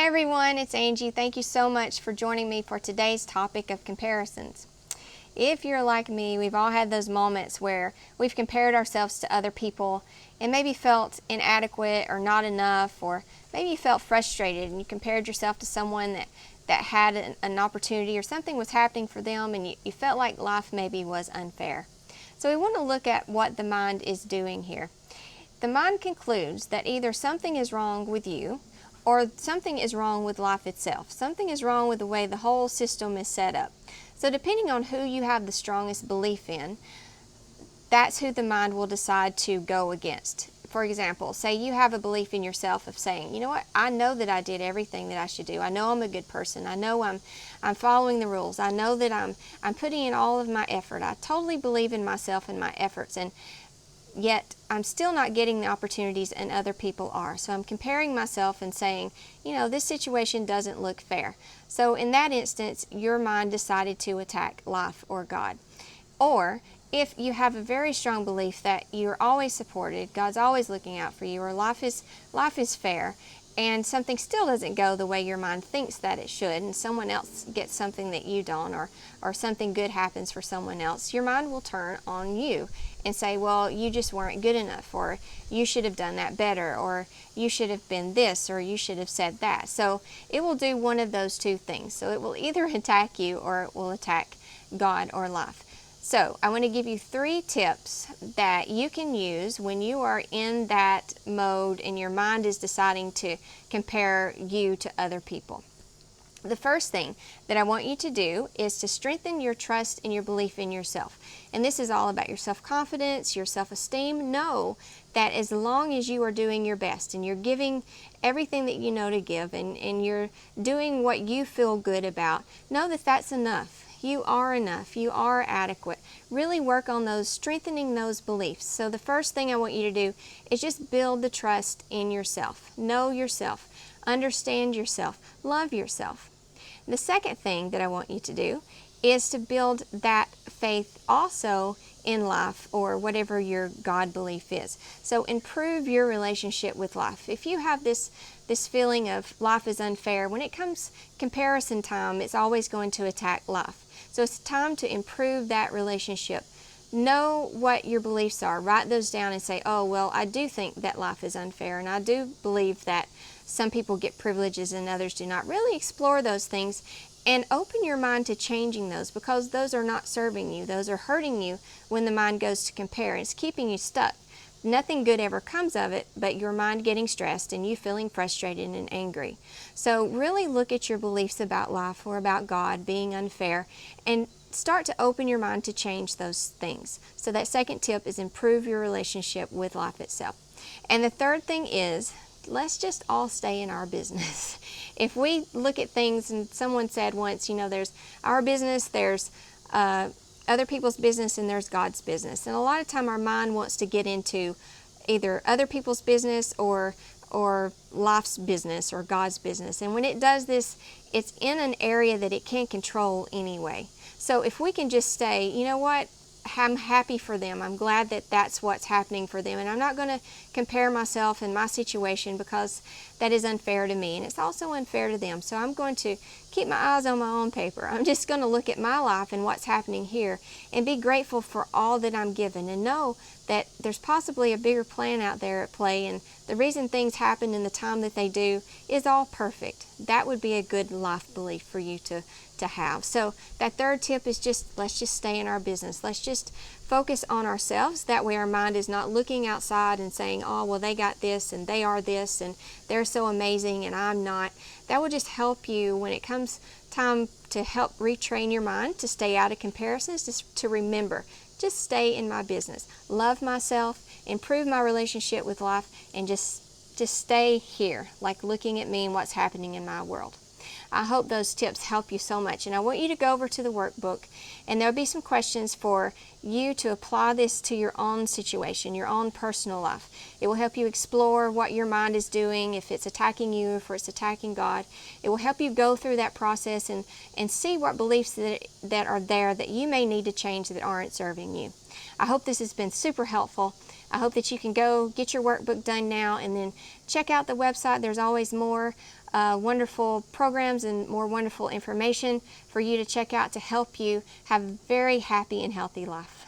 Hi everyone, it's Angie. Thank you so much for joining me for today's topic of comparisons. If you're like me, we've all had those moments where we've compared ourselves to other people and maybe felt inadequate or not enough, or maybe you felt frustrated and you compared yourself to someone that had an opportunity or something was happening for them and you felt like life maybe was unfair. So we want to look at what the mind is doing here. The mind concludes that either something is wrong with you or something is wrong with life itself. Something is wrong with the way the whole system is set up. So depending on who you have the strongest belief in, that's who the mind will decide to go against. For example, say you have a belief in yourself of saying, you know what, I know that I did everything that I should do. I know I'm a good person. I know I'm following the rules. I know that I'm putting in all of my effort. I totally believe in myself and my efforts, and yet I'm still not getting the opportunities and other people are. So I'm comparing myself and saying, you know, this situation doesn't look fair. So in that instance, your mind decided to attack life or God. Or if you have a very strong belief that you're always supported, God's always looking out for you, or life is fair, and something still doesn't go the way your mind thinks that it should, and someone else gets something that you don't, or something good happens for someone else, your mind will turn on you and say, well, you just weren't good enough, or you should have done that better, or you should have been this, or you should have said that. So it will do one of those two things. So it will either attack you or it will attack God or life. So I want to give you 3 tips that you can use when you are in that mode and your mind is deciding to compare you to other people. The first thing that I want you to do is to strengthen your trust and your belief in yourself. And this is all about your self-confidence, your self-esteem. Know that as long as you are doing your best and you're giving everything that you know to give, and you're doing what you feel good about, know that that's enough. You are enough. You are adequate. Really work on those, strengthening those beliefs. So the first thing I want you to do is just build the trust in yourself. Know yourself. Understand yourself. Love yourself. The second thing that I want you to do is to build that faith also in life, or whatever your God belief is. So improve your relationship with life. If you have this feeling of life is unfair, when it comes comparison time, it's always going to attack life. So it's time to improve that relationship. Know what your beliefs are. Write those down and say, oh, well, I do think that life is unfair, and I do believe that some people get privileges and others do not. Really explore those things and open your mind to changing those, because those are not serving you. Those are hurting you when the mind goes to compare. It's keeping you stuck. Nothing good ever comes of it but your mind getting stressed and you feeling frustrated and angry. So really look at your beliefs about life or about God being unfair and start to open your mind to change those things. So that second tip is improve your relationship with life itself. And the third thing is, let's just all stay in our business. If we look at things, and someone said once, you know, there's our business, there's other people's business, and there's God's business. And a lot of time our mind wants to get into either other people's business or life's business or God's business. And when it does this, it's in an area that it can't control anyway. So if we can just stay, you know what, I'm happy for them. I'm glad that that's what's happening for them. And I'm not going to compare myself and my situation, because that is unfair to me. And it's also unfair to them. So I'm going to keep my eyes on my own paper. I'm just going to look at my life and what's happening here and be grateful for all that I'm given, and know that there's possibly a bigger plan out there at play. And the reason things happen in the time that they do is all perfect. That would be a good life belief for you to have. So that third tip is let's just stay in our business. Let's just focus on ourselves. That way our mind is not looking outside and saying, oh, well, they got this and they are this and they're so amazing and I'm not. That will just help you when it comes time to help retrain your mind to stay out of comparisons, just to remember, just stay in my business. Love myself, improve my relationship with life, and just stay here, like looking at me and what's happening in my world. I hope those tips help you so much. And I want you to go over to the workbook, and there'll be some questions for you to apply this to your own situation, your own personal life. It will help you explore what your mind is doing, if it's attacking you, if it's attacking God. It will help you go through that process and see what beliefs that are there that you may need to change that aren't serving you. I hope this has been super helpful. I hope that you can go get your workbook done now and then check out the website. There's always more wonderful programs and more wonderful information for you to check out to help you have a very happy and healthy life.